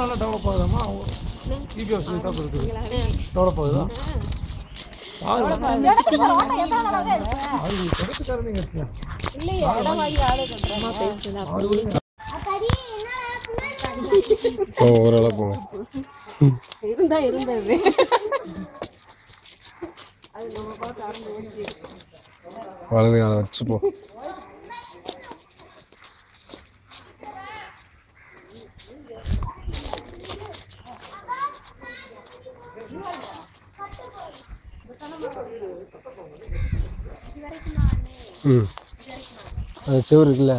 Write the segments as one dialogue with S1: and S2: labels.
S1: நல்லா develop ஆகுதாம்மா CBS develop ஆகுதா
S2: ஓரளவு போங்க
S3: இருந்தது
S2: வலது காலை வச்சு போ. அந்த சுவர் இருக்குல்ல,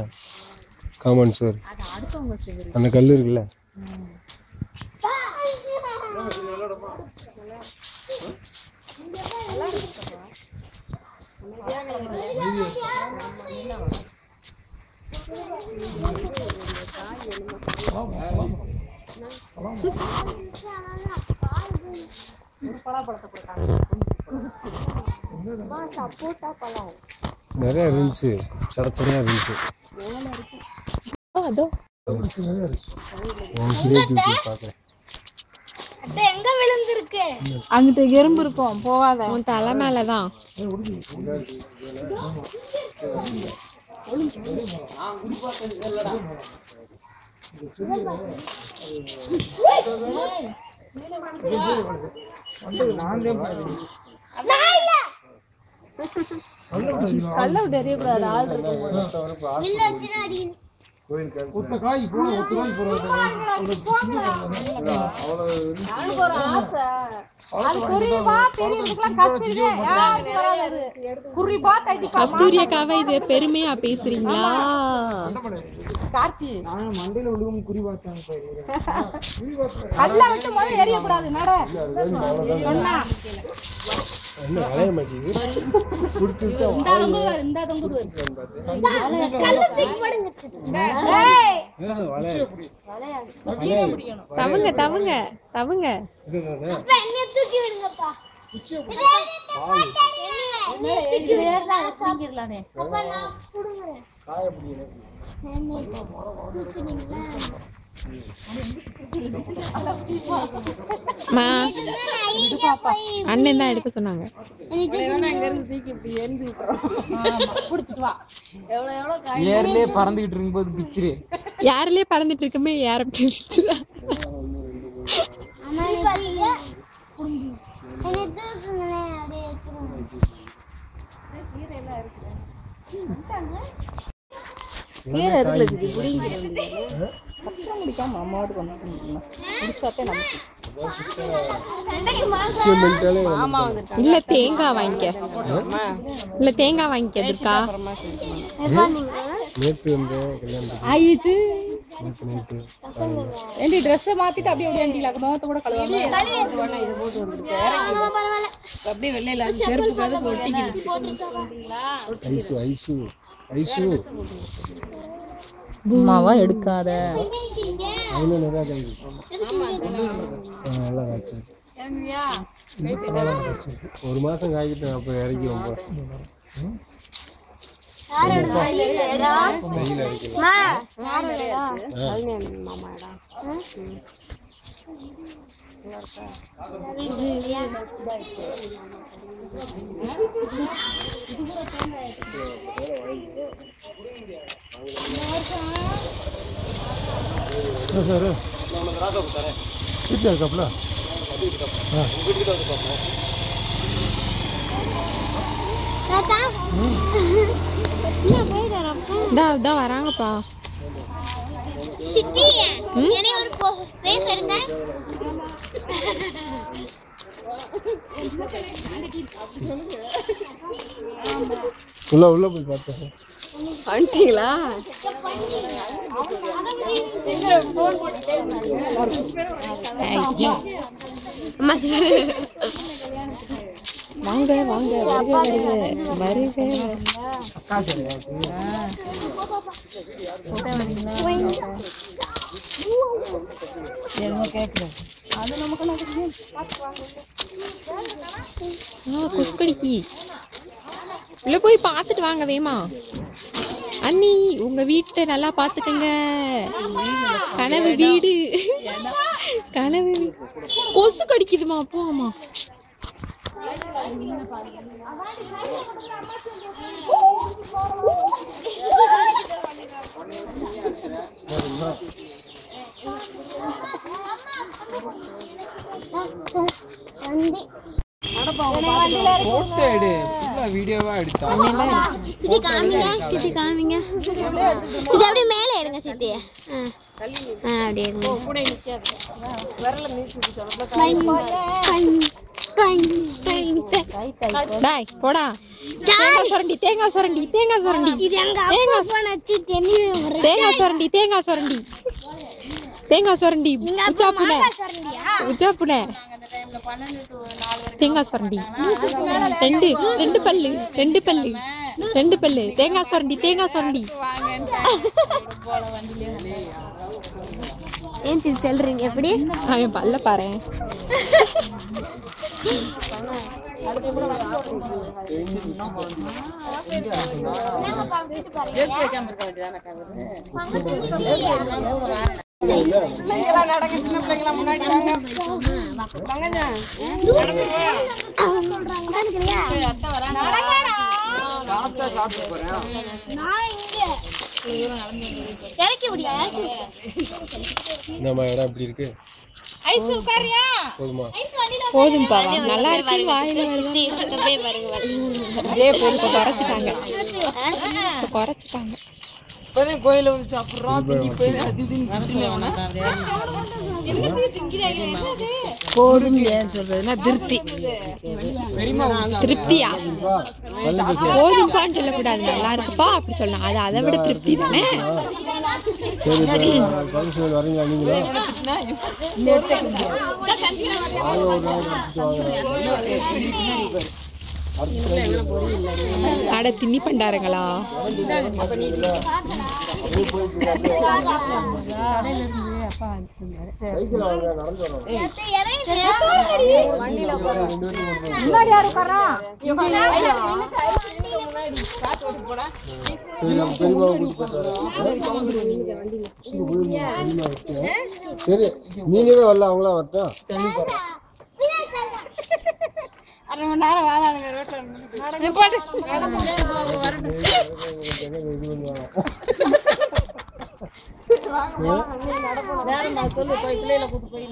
S2: காம்பவுண்ட் சுவர், அந்த கல் இருக்குல்ல, நிறைய இருந்துச்சு, சடச்சடையா இருந்துச்சு.
S3: அங்கிட்ட எறும்பு இருக்கும், போவாத.
S4: உன் தலை மேலதான்.
S3: கல்ல விட்டு எறியக்கூடாது, ஆள் இருக்கும்.
S4: கஸ்தூரியாக்காவை இது பெருமையா பேசுறீங்களா? தவுங்க தவுங்க தவுங்க. அண்ணன் தான் எடுக்க சொன்னாங்க.
S5: பறந்துகிட்டு இருக்கும்போது பிச்சிரு
S4: யாரிலே பறந்துட்டு இருக்குமே யார பிடிச்சிரு.
S3: கீரை இருக்குல்ல, முடிக்காம அம்மாவோட
S4: இல்ல தேங்காய் வாங்கிக்க, இல்ல தேங்காய் வாங்கிக்க. இருக்கா
S3: ஆயிடுச்சு. ஏண்டி ட்ரெஸ் மாத்திட்டு அப்படியே அப்படியே முகத்தை கூட கழுவாம அப்படியே வெள்ளையில செருப்பு ஒட்டிக்கிடுச்சு. அம்மாவா எடுக்காத.
S2: ஒரு மாசம் காய்கிட்டு அப்ப இறக்கி ரொம்ப
S1: சார் வீட்டில் இருக்காப்ல
S4: வராங்கப்பா.
S2: உள்ள உள்ள போய் பார்த்தேன்.
S4: வந்துட்டீங்களா? வாங்க வாங்க, வருக வருக வருக. குஸ்கடிக்கி உள்ள போய் பார்த்துட்டு வாங்க வேமா. அண்ணி உங்க வீட்டை நல்லா பாத்துக்கங்க. கனவு வீடு கனவு கொசு கடிக்குதுமா போங்கம்மா.
S1: போட்டோ எடு, வீடியோவா எடுத்தா.
S5: சித்தி காமிங்க, சித்தி காமிங்க. சித்தி அப்படியே மேலே எடுங்க சித்தி. அப்படியே
S4: டாய் போடா. தேங்காய் சுரண்டி தேங்காய் சுரண்டி தேங்காய் சுரண்டி தேங்காய் சுரண்டி தேங்காய் சுரண்டி தேங்காய் சுரண்டி உச்சாப்புன உச்சாப்புன தேங்காய் சுரண்டி ரெண்டு ரெண்டு பல்லு ரெண்டு பல்லு ரெண்டு பல்லு தேங்காய் சுரண்டி தேங்காய் சுரண்டி.
S5: ஏன் சித்தி சொல்றீங்க எப்படி?
S4: அவன் பல்ல பாரு.
S2: நம்ம இடம் எப்படி இருக்கு? போதுமா?
S4: போதும்பா நல்லா இருக்கு. வாயில குறைச்சிட்டாங்க குறைச்சிட்டாங்க.
S1: இப்பதான் கோயில வந்து சாப்பிடுறோம். போதும் ஏன் சொல்றதுன்னா திருப்தி.
S4: திருப்தியா? போதும்பான்னு சொல்லக்கூடாது. நல்லா இருக்குப்பா அப்படி சொல்லலாம். அது அதை விட திருப்தி தானே.
S2: வரீங்களா நீங்களும்?
S4: அட திண்ணி பண்டாருங்களா?
S2: சரி நீங்களே வரல, அவங்களா வரட்டா?
S3: அரை மணி நேரம் வாழாங்க ரோட்ல சொல்லு போய் பிள்ளைகளை கூட்டு போய்